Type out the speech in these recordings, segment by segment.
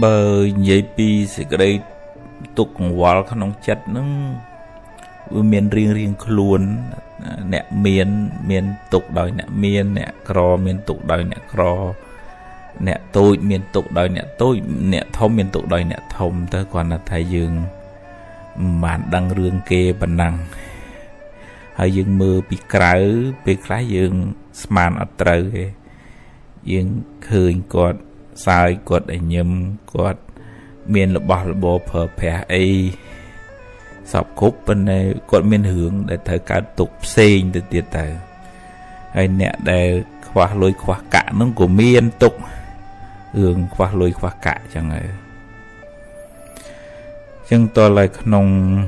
Bờ nhảy pi sẽ cái đây tục wall khăn ông chặt nó miền riêng luôn nè miền tục đời nè miền nè cro miền tục đời nè cro nè tôi miền tục đời nè tôi nè thông miền tục đời nè thông tới còn là thầy dương màn đăng rương kê bản năng hay dương mưa bị cái dương sman ở trời dương khơi quạt sai quạt để nhầm quạt miền là bỏ phở phè ấy sọc khúc bên này quạt miền hướng để thấy cả tục xây từ tiệt tử hay nè để khoa lôi khoa cả nó của miền tục hướng khoa lôi khoa cả chẳng ấy chân tôi lại nông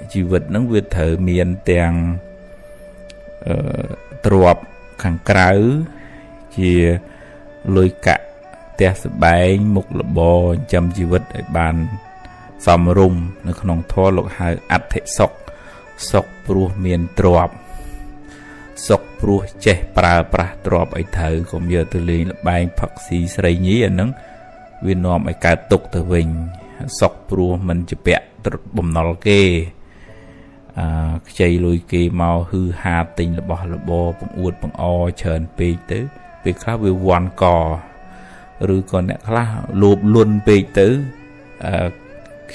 chỉ vật nó việt thở miền tiền trộp kháng cáo chỉ lôi cả tia bảy một là bò chăm chỉ vật ở bàn xóm rùm nó nông thua lục hai ắt thể sọc pru miền trộp sọc pru che pra trộp ở thở cũng giờ từ liền là bài phật sĩ sấy nhí ở nắng viên nôm ở cả tục từ vinh sọc pru mình chỉ bẹ bầm nol kê chạy lùi kê màu hư hà tình là bò bông uất bông o chờn pê tứ pê khác với quan cò rồi còn nè khác lụp luôn pê tứ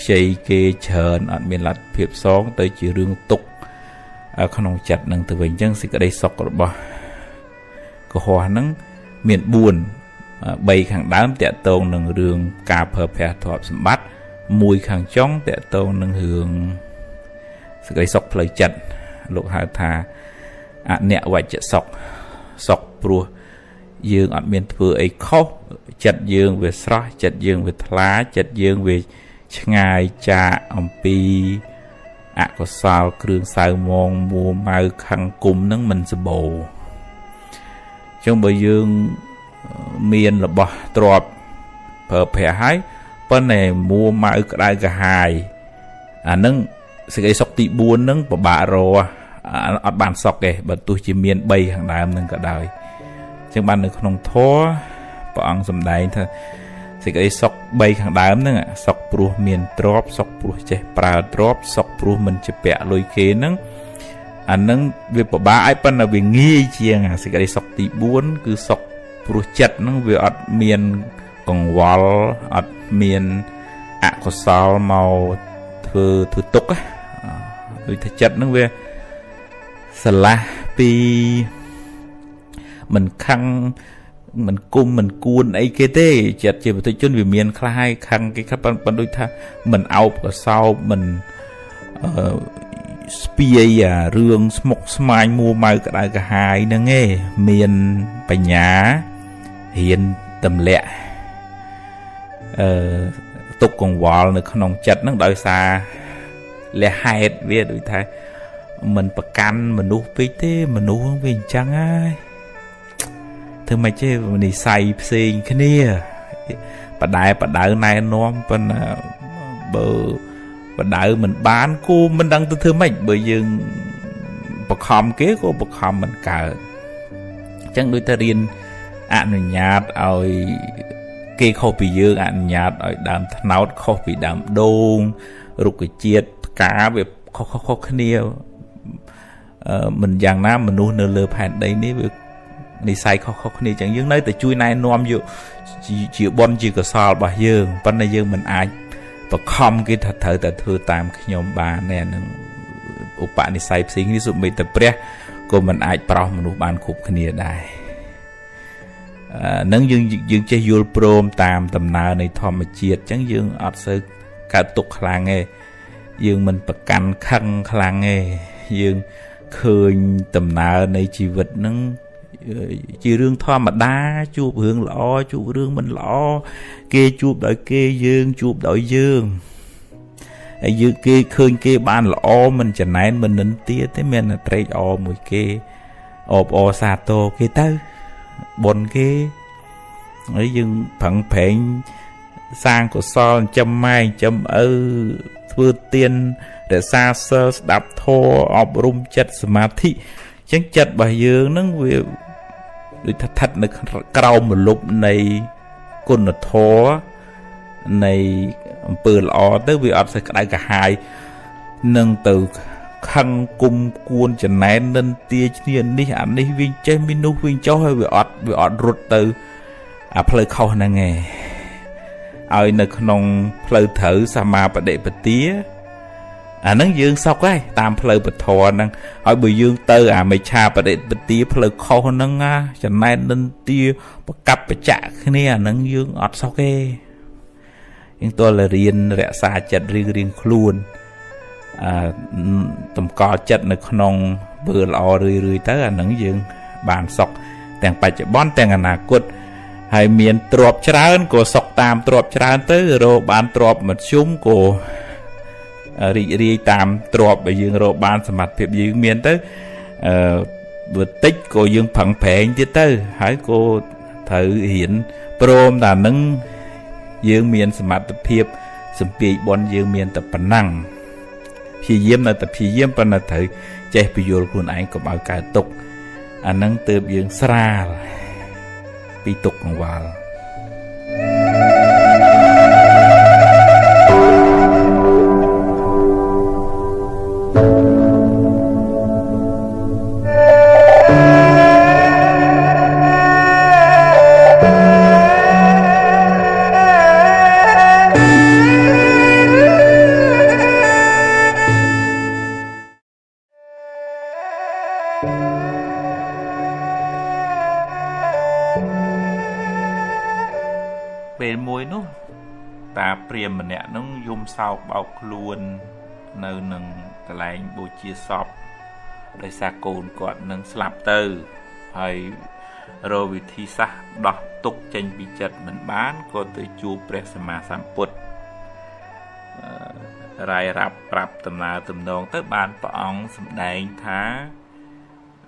chạy kê chờn ở miền lạt phiệp xóm tới chỉ rương tục không chặt nâng từ vinh chân xí cái đây sọc rồi bò có hoa nắng miền buồn bay kháng đám tẹt tôn nâng rương cà phở phè thọp sầm bắt mùi kháng chóng tẹt tôn nâng hương sự cái sọc lời chặt lục hạ thà nẹo vài chặt sọc prua dương ở miền vừa ấy khó chặt dương về sỏi chặt dương về lá chặt dương về ngày cha ông pi có sao kêu sao mong mua mau khăn cùng nâng mình sẽ bồ trong bờ dương miền là bỏ trọp phở phè hái bên này mua mau cái cái hài nâng sự cái sọc tị buôn nâng của bà rồi ở bàn sọc kì bởi tôi chỉ miền bay hàng đám nâng cả đời chẳng bàn được không thó bỏ ăn dùm đầy thôi sự cái sọc bay hàng đám nâng sọc pru miền trọp sọc pru chế bà trọp sọc pru mình chỉ bẹ lôi khế nâng nâng việc bỏ bá ai bên là vì nghi chiêng sự cái sọc tị buôn cứ sọc pru chật nâng vì ở miền còn wall ở miền có sao màu thứ tục á thực chất nó về sla pi mình khăn mình cung mình cuốn ấy cái thế chặt chỉ phải chân vì miền khai khăn cái các bạn đôi tha mình ao ở sau mình spia rương smoke smile mua mai cả hai nữa nghe miền bành nhá hiền tầm lẹ tục còn wall nữa không chặt nó đợi xa lẽ hai biết đôi thay mình bật can mình nuốt phí thế mình nuốt không vì chăng ai thứ mà chứ mình đi xay xin cái nia bà đại này nó bên bà đại mình bán cô mình đang từ mấy bởi vì bậc hòm kế của bậc hòm mình cả chẳng đôi ta riêng mình nhạt rồi cái khâu bị dương nhạt rồi đám tháo khâu bị đám đôn rụt cái chiết cá về khó khăn mình giang nam mình nuôi nở lợp hạt đấy ní việc đi say khó khăn chẳng những nơi từ chui này nom dụ chịu bon chỉ có sao bà dương ban này dương mình ai và không cái thật thở tại thưa tam cái nhóm bà nè ốp bạn đi say xí ví dụ mình tập pre của mình ai bảo mình nuôi ban cục khnia đài nâng dương chơi vô prom tam tầm nào này thòm mà chiết chẳng dương ở sơ cả tục là nghe dương mình bật canh khăn khăn nghe dương khơi tầm nào này chỉ vật nâng chỉ rương thoa mà đa chụp hướng lọ chụp rương mình lọ kê chụp đợi kê dương chụp đợi dương dương kê khơi kê ban lọ mình chẳng này mình nín tía thế mình là trai o mùi kê o sa tô kê tơ bồn kê ấy dương phẳng phèn sang của son châm mai châm vừa tiên để xa sơ đạp thô ọp rung chất mà thị chẳng chật bà dương nâng việc ដូចថាស្ថិតនៅក្រោមម្លប់នៃគុណធម៌នៃអំពើល្អទៅវាអត់សូវក្តៅក្រហាយនឹងទៅខឹងគុំគួនចំណែននិន្ទាឈ្នានេះអានេះវិញចេះមាននោះវិញចុះហើយវាអត់រត់ទៅអាផ្លូវខុសហ្នឹងឯងឲ្យនៅក្នុងផ្លូវត្រូវសម្មាបដិបទាអាហ្នឹងយើងសុខហើយតាមផ្លូវពធហ្នឹងហើយបើយើងទៅអាមិច្ឆាបដិបទាផ្លូវខុសហ្នឹងចំណែននិន្ទាប្រកັບបច្ចៈគ្នាអាហ្នឹងយើងអត់សុខទេយើងតើរៀនរក្សាចិត្តរៀងខ្លួនតម្កល់ចិត្តនៅក្នុងពើល្អរឿយទៅអាហ្នឹងយើងបានសុខទាំងបច្ចុប្បន្នទាំងអនាគតហើយមានទ្រព្យច្រើនក៏សុខតាមទ្រព្យច្រើនទៅរកបានទ្រព្យមធ្យមក៏រីករាយតាមទ្រព្យដែលយើងរកបានសមត្ថភាពយើងមានទៅបើតិចក៏យើងផឹងប្រែងទៀតទៅហើយក៏ត្រូវរៀនព្រមតែនឹងយើងមានសមត្ថភាពសម្ពាយបនយើងមានតែប៉ុណ្ណឹងព្យាយាមនៅតែព្យាយាមប៉ុន្តែត្រូវចេះពយល់ខ្លួនឯងកុំឲ្យកើតទុក្ខអានឹងទើបយើងស្រាលពីទុក្ខកង្វល់ពេលមួយនោះតាព្រាហ្មណ៍ម្នាក់នោះយំសោកបោកខ្លួននៅនឹងកន្លែងបូជាសពដោយសារកូនគាត់នឹងស្លាប់ទៅហើយរកវិធីសាស្ត្រដោះទុក្ខចេញពីចិត្តមិនបានក៏ទៅជួបព្រះសម្មាសម្ពុទ្ធរាយរាប់ប្រាប់ដំណើរទំនងទៅបានព្រះអង្គសម្ដែងថា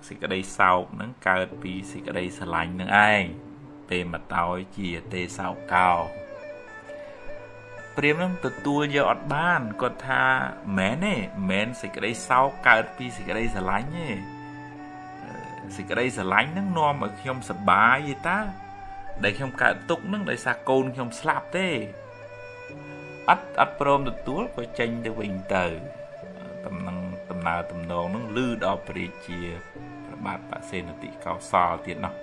សេចក្តីសោកនឹងកើតពីសេចក្តីស្រឡាញ់នឹងឯងទេមតោជាទេសោកោព្រាហ្មណ៍នឹងទទួលយកអត់បានគាត់ថាមែនទេមែនសេចក្តីសោកកើតពីសេចក្តីស្រឡាញ់ទេសេចក្តីស្រឡាញ់នឹងនាំឲ្យខ្ញុំសប្បាយទេតាដែលខ្ញុំកើតទុក្ខនឹងដោយសារកូនខ្ញុំស្លាប់ទេអត់ព្រមទទួលក៏ចេញទៅវិញទៅដំណើរទំនងនឹងលឺដល់ព្រះរាជាព្រះបាទបសេនតិកោសលទៀតនោះ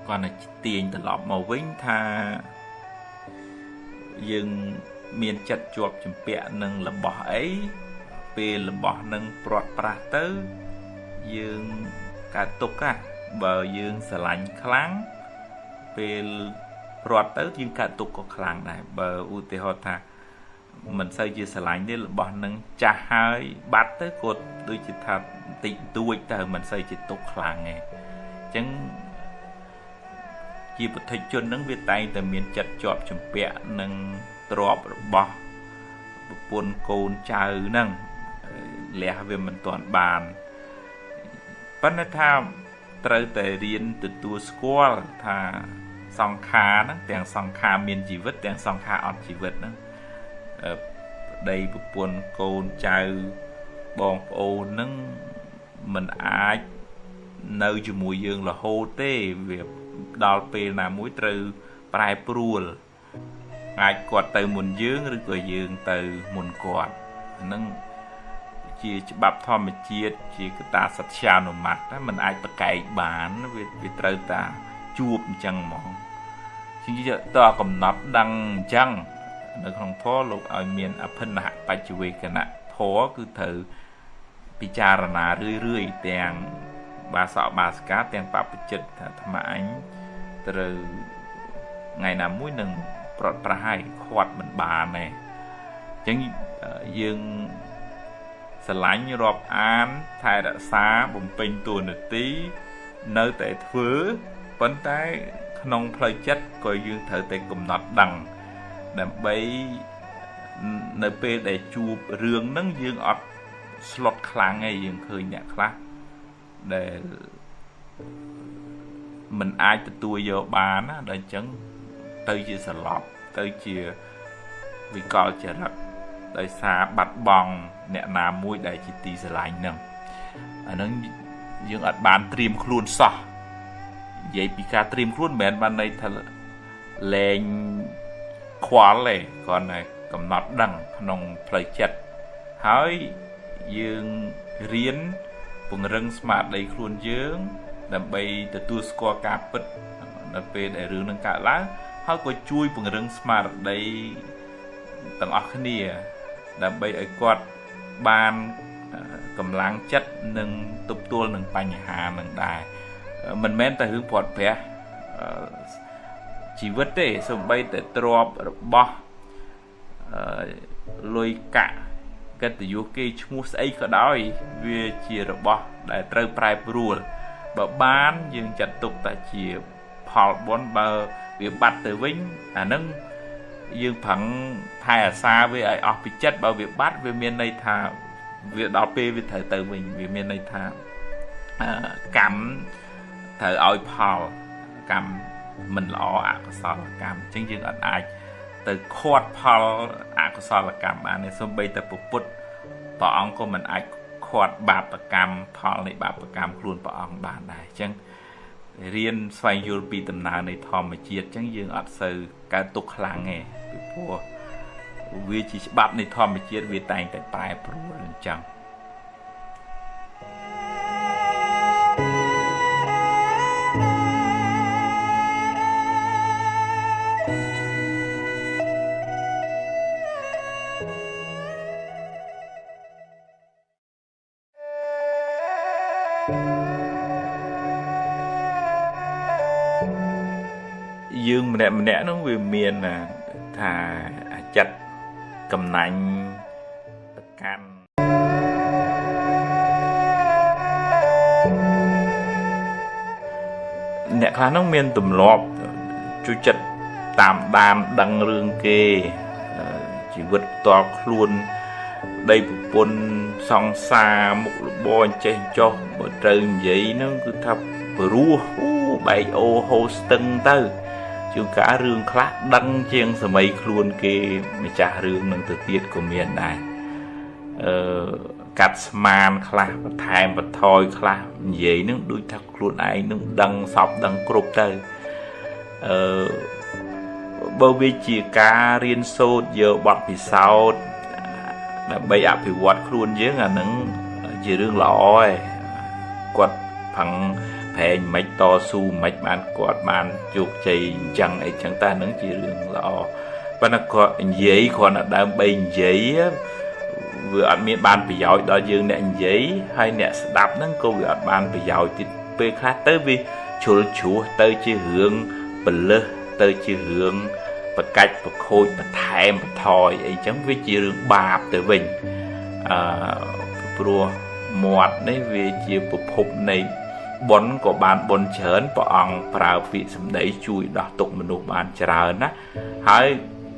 គាត់នឹងទាញត្រឡប់មកវិញថាយើងមានចិត្តជាប់ជំពាក់នឹងរបស់អីពេលរបស់នឹងព្រាត់ប្រាសទៅយើងកើតទុក្ខបើយើងស្រឡាញ់ខ្លាំងពេលព្រាត់ទៅយើងកើតទុក្ខក៏ខ្លាំងដែរបើឧទាហរណ៍ថាមិនសូវជាស្រឡាញ់ទេរបស់នឹងចាស់ហើយបាត់ទៅគាត់ដូចជាថាតិចតួចទៅមិនសូវជាទុក្ខខ្លាំងទេអញ្ចឹងជាពុទ្ធជននឹងវាតែងតែមានចិត្តជាប់ជំពាក់នឹងទ្រព្យរបស់ប្រពន្ធកូនចៅហ្នឹងលះវាមិនទាន់បានប៉ុន្តែថាត្រូវតែរៀនទទួលស្គាល់ថាសង្ខារហ្នឹងទាំងសង្ខារមានជីវិតទាំងសង្ខារអត់ជីវិតហ្នឹងប្តីប្រពន្ធកូនចៅបងប្អូនហ្នឹងមិនអាចនៅជាមួយយើងរហូតទេវាដល់ពេលណាមួយត្រូវប្រែប្រួលអាចគាត់ទៅមុនយើងឬក៏យើងទៅមុនគាត់ហ្នឹងជាច្បាប់ធម្មជាតិជាកតាសត្យានុមត្តមិនអាចប្រកែកបានវាត្រូវតែជួបអញ្ចឹងហ្មងជាតើកំណត់ដឹងអញ្ចឹងនៅក្នុងធម៌លោកឲ្យមានអភិនហបច្ចវេកណៈធម៌គឺត្រូវពិចារណារឿយទាំងបាសកបាសិកាទាំងបព្វជិតថាអាត្មាអញត្រូវថ្ងៃណាមួយនឹងប្រត់ប្រហែលខាត់មិនបានទេអញ្ចឹងយើងស្រឡាញ់រាប់អានថែរក្សាបំពេញតួនាទីនៅតែធ្វើប៉ុន្តែក្នុងផ្លូវចិត្តក៏យើងត្រូវតែកំណត់ដឹងដើម្បីនៅពេលដែលជួបរឿងហ្នឹងយើងអត់ស្លុតខ្លាំងឯងយើងឃើញអ្នកខ្លះដែលមិនអាចទទួលយកបានណាដល់អញ្ចឹងទៅជាសន្លប់ទៅជាវិកលចរិតដោយសារបាត់បង់អ្នកណាមួយដែលជាទីស្រឡាញ់ហ្នឹងអាហ្នឹងយើងអត់បានត្រៀមខ្លួនសោះ vậy bị cá trim khuôn mến ban này thật lên khóa lệ còn này cầm nọt đằng nông plei chật hỏi dương riêng vùng rừng smart đầy khuôn dương đầm bay từ tu score cáp bật đầm bay để rừng nâng cả lá họ có chui vùng rừng smart đầy tầng óc này đầm bay ở quạt ban cầm láng chất nâng tục tua nâng bánh hà nâng đài mình men tại hướng phật vẽ chỉ vứt để xong bay để drop bỏ lôi cả cái từ vô cái mua ấy có đói về chia rồi bỏ để treo prai rùa bờ bán dương chặt tục tại chia phò bốn bờ việc bắt từ vĩnh nâng dương phẳng thay ở xa với ai ọp chất bao việc bắt về miền này thà việc đó về thời từ mình về miền này thà cắm thời oi phò cắm mình lọ có sao là cắm chính dương anh ai từ khót phò có sao là cắm anh này xong bây giờ bút bỏ ông của mình ai khót bạc cắm phò này bạc cắm luôn bỏ ông bàn này chẳng riêng xoay vô bị tầm nào này thòm mà chiết chẳng dương ở sự cái tục làng nghe vì chỉ bắp này thòm mà chiết vì tay tại bài pro chẳng dương mình nè nó về miền là thà chặt cầm nành can nè khá nó miền tùm lọp chú chặt tạm đàn đăng rương kê chỉ vượt to luôn đây một bồn song xa một bò chạy cho bờ trời vậy nó cứ thập rùa bảy ô hosting tới chúng cả rương khác đăng chiên sờ mây luôn kê mà trả rương nâng từ tiết của miền này cắt man khác thèm và thôi khác vậy nó đôi thật luôn ai nó đăng sọc đăng cột tới bao vì chỉ cá riêng sốt giờ bọt thì sao đã bay áp thì quạt luôn với là nâng chỉ rương lọ quạt phẳng phèn mạch to su mạch bàn quạt bàn chuột chì chẳng ấy chẳng ta nâng chỉ rương lọ và nó có giấy còn là đang bay giấy vừa ăn miếng bàn bị giỏi đó dương nè giấy hay nè đạp nâng cô vừa ăn bàn bị giỏi thì bê khác tới vì chúa tới chỉ hướng bẩn lơ tới chỉ hướng và cách và khôi và thèm và thòi ấy chẳng với chỉ rương bạp tới mình pro mọt đấy vì chỉ phục hụt này bón của bạn bón chớn bỏ ông vào vị sầm đấy chui đỏ tục mình nộp bàn chờn á hãy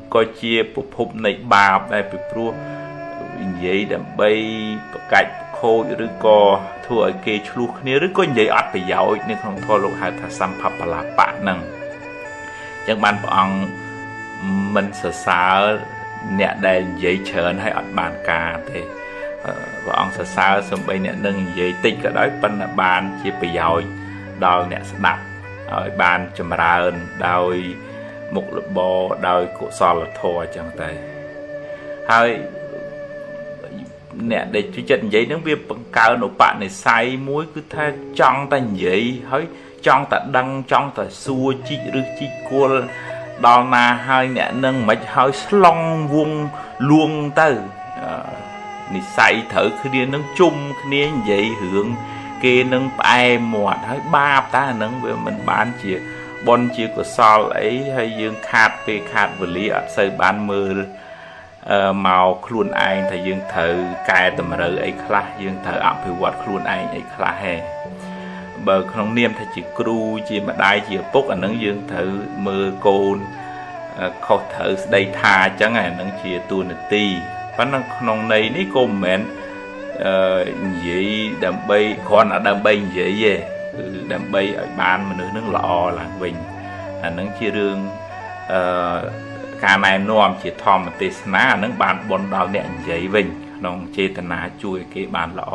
coi chia phục hụt này bạp đây bị pro vậy đầm bay cách khôi rồi co thua ở kia chlu kia rồi có vậy ắt phải giàu nên không thôi lúc hai thằng xăm phập là bạn nằng chẳng ban bỏ ông mình sợ nè đây vậy chờn hay ắt bàn cà thì và ông sợ xong bây nè nâng vậy tích cái đó bên là bàn chỉ bị giỏi đòi nè đập ở bàn chầm ra ơn đòi một lớp bò đòi cổ so là thua chẳng tay hơi nè để chú chân vậy nó việc bằng cao nổ bạn này say muối cứ thay trong ta vậy hơi trong ta đăng trong ta xua chi rư chi cô đò na hai nè nâng mấy hơi long vuông luôn tới nị say thử khi đi nâng chung khi đi vậy hưởng kia nâng bài một hơi ba ta nâng về mình bán chỉ bon chỉ của sao ấy hay dương khát về khát vật lý ở sơi bán mưa màu khuôn anh thì dương thử cài tầm rỡ ấy khá dương thử ẩm thì quạt khuôn anh ấy khá hè bờ không niêm thì chỉ cru chỉ mà đai chỉ bốc ở nâng dương thử mưa côn khó thử đây tha chẳng ngày nâng chỉ tu nè ti và nó không này ní cô mến vậy đầm bay con ở đầm bay vậy về đầm bay ở ban mà nước lọ là mình nâng chia rương cả này nôm chỉ thòm một tí ná nâng bàn bốn đào nè vậy mình ក្នុងចេតនាជួយគេបានល្អ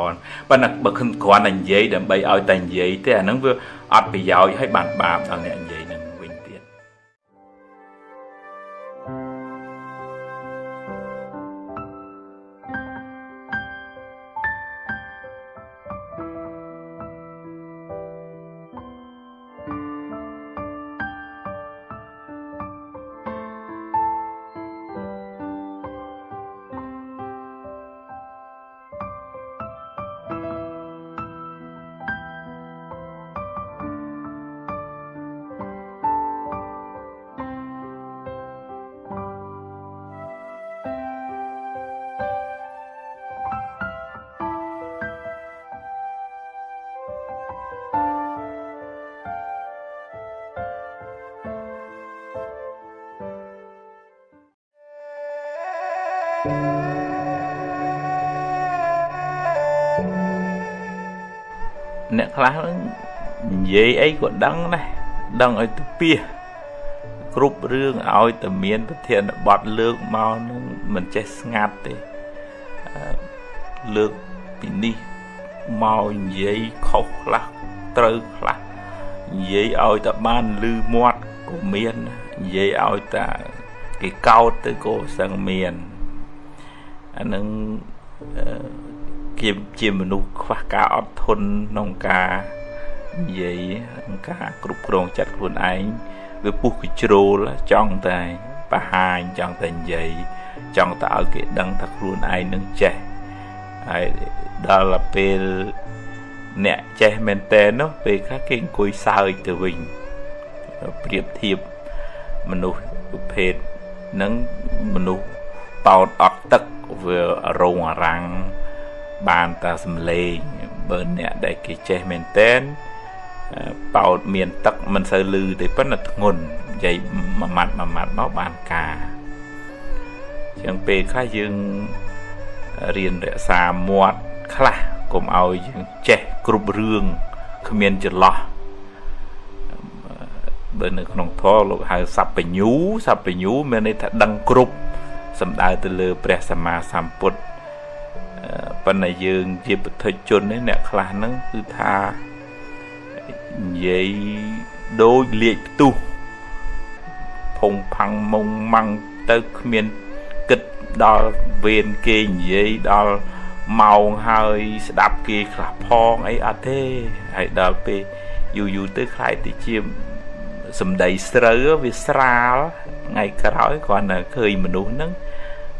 ប៉ុន្តែបើខ្ញុំគ្រាន់តែនិយាយដើម្បីឲ្យតែនិយាយទេអាហ្នឹងវាអត់ប្រយោជន៍ហើយបានបាបដល់អ្នកនិយាយហ្នឹងវិញទៀតអ្នកខ្លះនិយាយអីក៏ដឹងដែរដឹងឲ្យទៅពីគ្រប់រឿងឲ្យតែមានប្រធានបទលើកមកនឹងមិនចេះស្ងាត់ទេលើកពីនេះមកនិយាយខុសខ្លះត្រូវខ្លះនិយាយឲ្យតែបានលឺមាត់ក៏មាននិយាយឲ្យតែគេកោតទៅក៏សឹងមានអានឹងជាមនុស្សខ្វះការអត់ធន់ក្នុងការនិយាយក្នុងការគ្រប់គ្រងចិត្តខ្លួនឯងវាពុះកជ្រោលចង់តែបង្ហាញចង់តែនិយាយចង់តែឲ្យគេដឹងថាខ្លួនឯងនឹងចេះហើយដល់ពេលអ្នកចេះមែនតើនោះពេលខ្លះគេអង្គុយសើចទៅវិញប្រៀបធៀបមនុស្សប្រភេទហ្នឹងមនុស្សបោតអត់ទឹកវារងអារាំងបានតែសំឡេងបើអ្នកដែលគេចេះមែនតើបោតមានទឹកមិនសូវលឺទេប៉ុន្តែធ្ងន់និយាយមួយម៉ាត់មកបានការចឹងពេលខ្លះយើងរៀនរក្សាមាត់ខ្លះកុំឲ្យយើងចេះគ្រប់រឿងគ្មានចន្លោះបើនៅក្នុងធម៌លោកហៅសัพពញ្ញូមានន័យថាដឹងគ្រប់សំដៅទៅលើព្រះសម្មាសម្ពុទ្ធប៉ុន្តែយើងជាពុទ្ធជននេះអ្នកខ្លះហ្នឹងគឺថានិយាយដូចលាកផ្ទុះផុងផាំងមុងម៉ាំងទៅគ្មានគិតដល់វេនគេនិយាយដល់ម៉ោងហើយស្ដាប់គេខ្លះផងអីអត់ទេហើយដល់ពេលយូរទៅខ្លាយទៅជាសម្ដីស្រូវវាស្រាលថ្ងៃក្រោយគ្រាន់តែឃើញមនុស្សហ្នឹង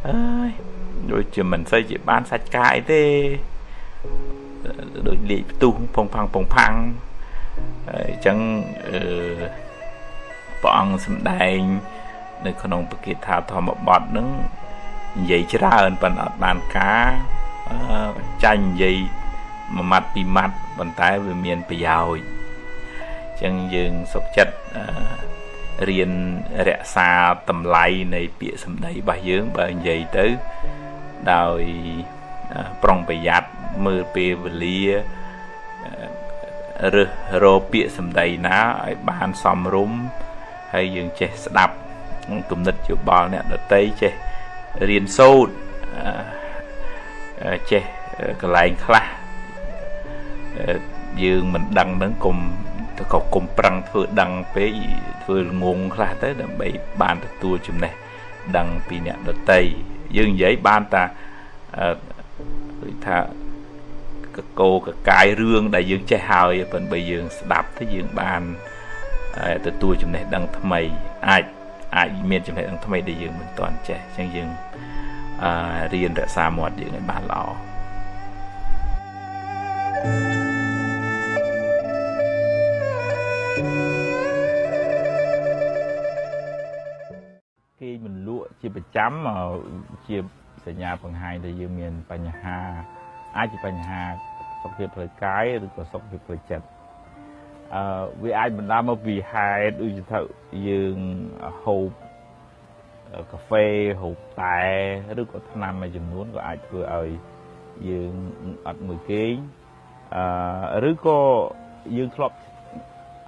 អើយដូចជាមិនសូវជាបានសាច់ការអីទេដូចលាកផ្ទុះផុងផាំងអញ្ចឹងព្រះអង្គសម្ដែងនៅក្នុងបកិថាធម្មបទហ្នឹងនិយាយច្រើនប៉ុន្តែអត់បានការចាញ់និយាយមួយម៉ាត់ពីរម៉ាត់ប៉ុន្តែវាមានប្រយោជន៍អញ្ចឹងយើងសុខចិត្តរៀនរក្សាតម្លៃនៃពាក្យសម្ដីរបស់យើងបើនិយាយទៅដោយប្រុងប្រយ័ត្នមើលពេលវេលារើសរកពាក្យសម្ដីណាឲ្យបានសមរម្យហើយយើងចេះស្ដាប់គំនិតយោបល់អ្នកដទៃចេះរៀនសូត្រចេះកន្លែងខ្លះយើងមិនដឹងនឹងកុំប្រឹងធ្វើដឹងពេកធ្វើងងខ្លះទៅដើម្បីបានទទួលចំណេះដឹងពីអ្នកដទៃយើងនិយាយបានតាដូចថាកកាយរឿងដែលយើងចេះហើយប៉ុន្តែបើយើងស្ដាប់ទៅយើងបានទទួលចំណេះដឹងថ្មីអាចមានចំណេះដឹងថ្មីដែលយើងមិនទាន់ចេះអញ្ចឹងយើងរៀនរក្សាមាត់យើងឲ្យបានល្អគេមិនលក់ជាប្រចាំជាសញ្ញាបង្ហាញថាយើងមានបញ្ហាអាចជាបញ្ហាសុខភាពផ្លូវកាយឬក៏សុខភាពផ្លូវចិត្តវាអាចបណ្ដាលមកពីហេតុដូចថាយើងហូបកាហ្វេហូបតែឬក៏ថ្នាំមួយចំនួនក៏អាចធ្វើឲ្យយើងអត់មួយគេងឬក៏យើងធ្លាប់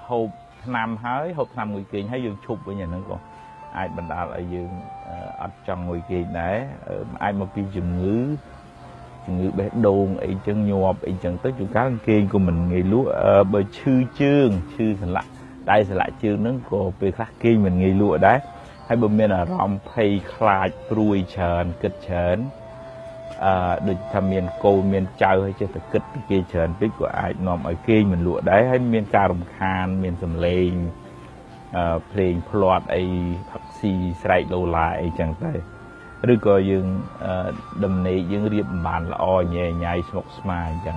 ហូបថ្នាំហើយហូបថ្នាំមួយគេងហើយយើងឈប់វិញអាហ្នឹងក៏អាចបណ្ដាលឲ្យយើងអត់ចង់មួយគេងដែរអាចមកពីជំងឺ ជំងឺបេះដូងអីចឹងញាប់អីចឹងទៅជួនកាលគេក៏មិនងាយលក់បើឈឺជើងឈឺសន្លាក់ដៃសន្លាក់ជើងហ្នឹងក៏ពេលខ្លះគេមិនងាយលក់ដែរហើយបើមានអារម្មណ៍ភ័យខ្លាចព្រួយច្រើនគិតច្រើនដូចថាមានកូនមានចៅហើយចេះតែគិតពីគេច្រើនពេកក៏អាចនាំឲ្យគេមិនលក់ដែរហើយមានការរំខានមានសំឡេងភ្លេងផ្លាត់អីផឹកស៊ីស្រែកឡូឡាអីចឹងទៅឬក៏យើងដំណេកយើងរៀបបានល្អញ៉ែញ៉ៃស្មុគស្មាញអញ្ចឹង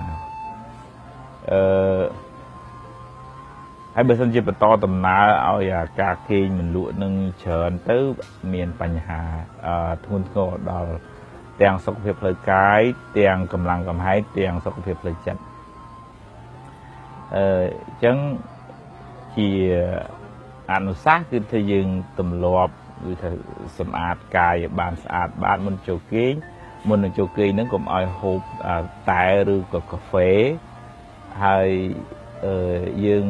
ហើយបើសិនជាបន្តដំណើរឲ្យការគេងមិនលក់នឹងច្រើនទៅមានបញ្ហាធ្ងន់ធ្ងរដល់ទាំងសុខភាពផ្លូវកាយទាំងកម្លាំងកំហែងទាំងសុខភាពផ្លូវចិត្តអញ្ចឹងជាអនុសាសន៍គឺថាយើងទម្លាប់គឺថាសម្អាតកាយឲ្យបានស្អាតបាតមុនចូលគេងមុននឹងចូលគេងហ្នឹងកុំឲ្យហូបតែឬក៏កាហ្វេហើយយើង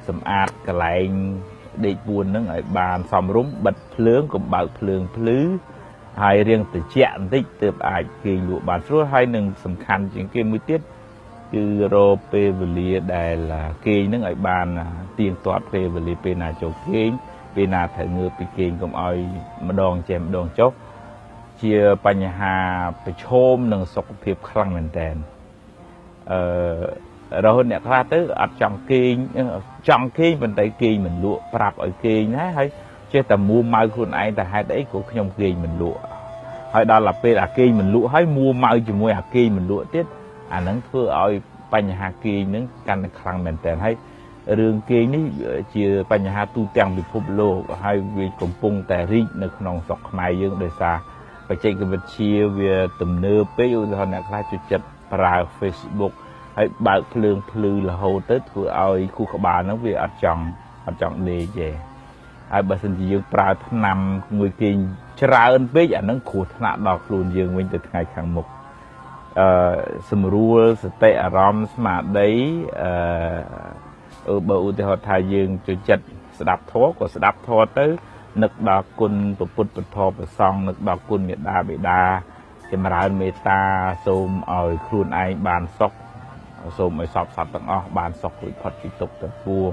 សម្អាតកន្លែងដេកពួនហ្នឹងឲ្យបានសមរម្យបិទភ្លើងកុំបើកភ្លើងភ្លឺហើយរៀងត្រជាក់បន្តិចទើបអាចគេងលក់បានស្រួលហើយនឹងសំខាន់ជាងគេមួយទៀតគឺរកពេលវេលាដែលគេងហ្នឹងឲ្យបានទៀងទាត់ពេលវេលាពេលណាចូលគេងពេលណាត្រូវងើបពីគេងកុំឲ្យម្ដងចេះម្ដងចុះជាបញ្ហាប្រឈមនឹងសុខភាពខ្លាំងមែនតើរហូតអ្នកខ្លះទៅអត់ចង់គេងប៉ុន្តែគេងមិនលក់ប្រាប់ឲ្យគេងណាហើយចេះតែមួម៉ៅខ្លួនឯងតែហេតុអីក៏ខ្ញុំគេងមិនលក់ហើយដល់ទៅពេលគេងមិនលក់ហើយមួម៉ៅជាមួយគេងមិនលក់ទៀតអាហ្នឹងធ្វើឲ្យបញ្ហាគេងហ្នឹងកាន់តែខ្លាំងមែនតើហើយរឿងគេងនេះជាបញ្ហាទូទាំងពិភពលោកហើយវាកំពុងតែរីកនៅក្នុងស្រុកខ្មែរយើងដោយសារបច្ចេកវិទ្យាវាទំនើបពេកឧទាហរណ៍អ្នកខ្លះចូលចិត្តប្រើ Facebook ហើយបើកភ្លើងភ្លឺរហូតទៅធ្វើឲ្យខួរក្បាលហ្នឹងវាអត់ចង់ដេកទេហើយបើសិនជាយើងប្រើថ្នាំមួយគេងច្រើនពេកអាហ្នឹងគ្រោះថ្នាក់ដល់ខ្លួនយើងវិញទៅថ្ងៃខាងមុខសម្រួលសតិអារម្មណ៍ស្មារតីបើឧទាហរណ៍ថាយើងចូលចិត្តស្ដាប់ធម៌ក៏ស្ដាប់ធម៌ទៅនឹកដល់គុណពុទ្ធពធព្រះសង្ឃនឹកដល់គុណមេត្តាបិតាចម្រើនមេត្តាសូមឲ្យខ្លួនឯងបានសុខសូមឲ្យសពសត្វទាំងអស់បានសុខរួចផុតពីទុក្ខទាំងពួង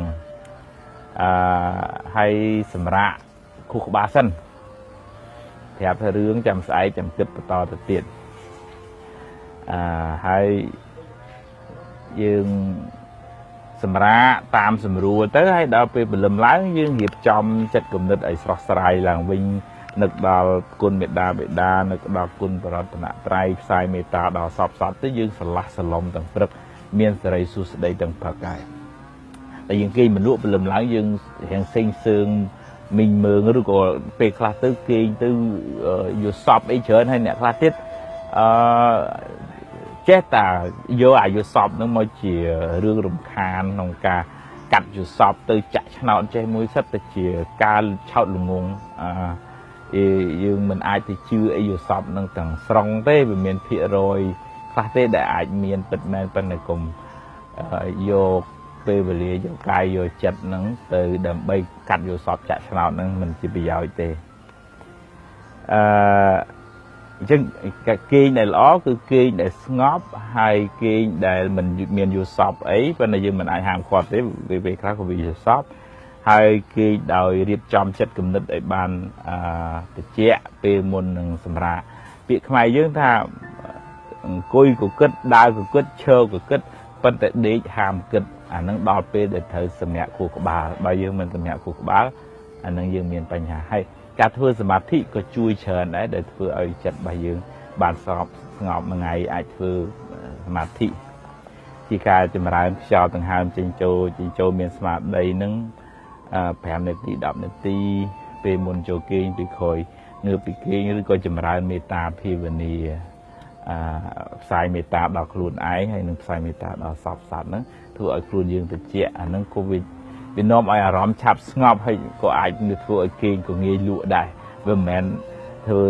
ហើយសម្រាប់ខួរក្បាលសិនប្រាប់ថារឿងចាំស្អែកចាំគិតបន្តទៅទៀតហើយយើងសម្រាប់តាមសម្រួលទៅហើយដល់ពេលព្រលឹមឡើងយើងរៀបចំចិត្តគំនិតឲ្យស្រស់ស្រាយឡើងវិញនឹកដល់គុណមេត្តាបិតានឹកដល់គុណបរតនត្រ័យផ្សាយមេត្តាដល់សពសត្វទៅយើងស្រឡះស្រឡំទាំងព្រឹកមានសេរីសុស្ដីទាំងព្រឹកហើយតែយើងគេងមិនលក់ព្រលឹមឡើងយើងរៀងសេងសើងមីងមើងឬក៏ពេលខ្លះទៅគេងទៅយកសពអីច្រើនហើយអ្នកខ្លះទៀតចេះតែយកអាយុសពហ្នឹងមកជារឿងរំខានក្នុងការកាត់យុសពទៅចាក់ឆ្នោតចេះមួយសិតទៅជាការឆោតល្ងងយើងមិនអាចទៅជឿអីយុសពហ្នឹងទាំងស្រុងទេវាមានភាគរយខ្លះទេដែលអាចមានពិតមែនប៉ុន្តែគុំយកពេលវេលាយកកាយយកចិត្តហ្នឹងទៅដើម្បីកាត់យុសពចាក់ឆ្នោតហ្នឹងមិនជាប្រយោជន៍ទេអញ្ចឹងគេងដែលល្អគឺគេងដែលស្ងប់ហើយគេងដែលមិនមានយល់សពអីប៉ុន្តែយើងមិនអាចហាមឃាត់ទេពេលខ្លះក៏វាយល់សពហើយគេងដោយរៀបចំចិត្តគំនិតឲ្យបានត្រជាក់ពេលមុននឹងសម្រាប់ពាក្យខ្មែរយើងថាអង្គុយក៏គិតដើរក៏គិតឈរក៏គិតប៉ុន្តែដេកហាមគិតអានឹងដល់ពេលដែលត្រូវសម្រាប់ខួរក្បាលបើយើងមិនសម្រាប់ខួរក្បាលអានឹងយើងមានបញ្ហាហើយការធ្វើសមាធិក៏ជួយច្រើនដែរដែលធ្វើឲ្យចិត្តរបស់យើងបានស្ងប់មួយថ្ងៃអាចធ្វើសមាធិជាការចម្រើនខ្យល់ដង្ហើមចេញចូលមានស្មារតីនឹង5នាទី10នាទីពេលមុនចូលគេងពេលក្រោយងើបពីគេងឬក៏ចម្រើនមេត្តាភាវនាផ្សាយមេត្តាដល់ខ្លួនឯងហើយនឹងផ្សាយមេត្តាដល់សពសត្វហ្នឹងធ្វើឲ្យខ្លួនយើងត្រជាក់អាហ្នឹងក៏វានាំឲ្យអារម្មណ៍ឆាប់ស្ងប់ហើយក៏អាចធ្វើឲ្យគេងក៏ងាយលក់ដែរវាមិនមែនធ្វើ